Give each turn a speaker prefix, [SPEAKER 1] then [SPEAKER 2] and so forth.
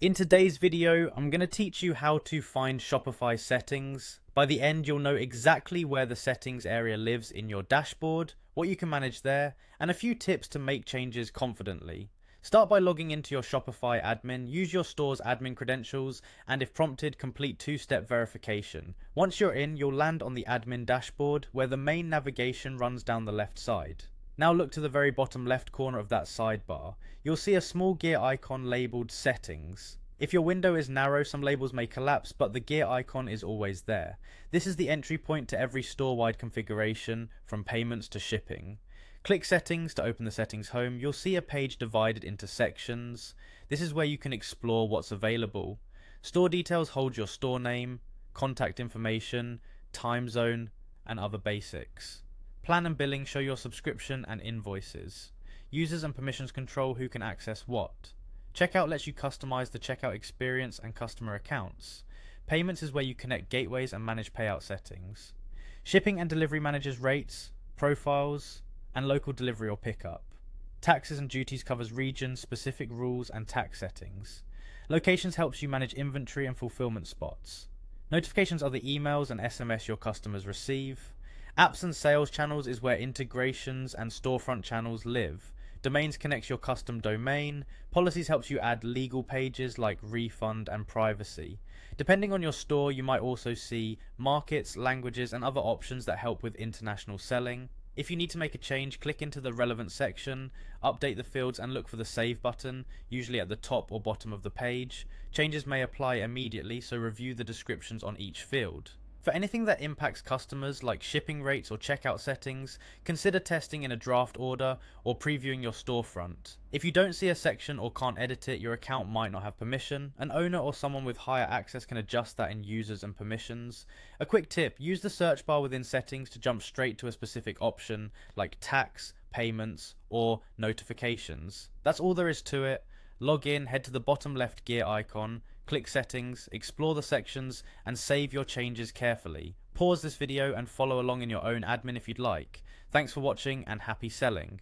[SPEAKER 1] In today's video, I'm going to teach you how to find Shopify settings. By the end, you'll know exactly where the settings area lives in your dashboard, what you can manage there, and a few tips to make changes confidently. Start by logging into your Shopify admin, use your store's admin credentials, and if prompted, complete two-step verification. Once you're in, you'll land on the admin dashboard, where the main navigation runs down the left side. Now look to the very bottom left corner of that sidebar. You'll see a small gear icon labeled Settings. If your window is narrow, some labels may collapse, but the gear icon is always there. This is the entry point to every store-wide configuration, from payments to shipping. Click Settings to open the settings home. You'll see a page divided into sections. This is where you can explore what's available. Store details hold your store name, contact information, time zone, and other basics. Plan and billing show your subscription and invoices. Users and permissions control who can access what. Checkout lets you customize the checkout experience and customer accounts. Payments is where you connect gateways and manage payout settings. Shipping and delivery manages rates, profiles, and local delivery or pickup. Taxes and duties covers regions, specific rules, and tax settings. Locations helps you manage inventory and fulfillment spots. Notifications are the emails and SMS your customers receive. Apps and sales channels is where integrations and storefront channels live. Domains connects your custom domain. Policies helps you add legal pages like refund and privacy. Depending on your store, you might also see markets, languages, and other options that help with international selling. If you need to make a change, click into the relevant section, update the fields, and look for the Save button, usually at the top or bottom of the page. Changes may apply immediately, so review the descriptions on each field. For anything that impacts customers like shipping rates or checkout settings, consider testing in a draft order or previewing your storefront. If you don't see a section or can't edit it, your account might not have permission. An owner or someone with higher access can adjust that in users and permissions. A quick tip, use the search bar within settings to jump straight to a specific option like tax, payments, or notifications. That's all there is to it. Log in, head to the bottom left gear icon, click settings, explore the sections, and save your changes carefully. Pause this video and follow along in your own admin if you'd like. Thanks for watching and happy selling.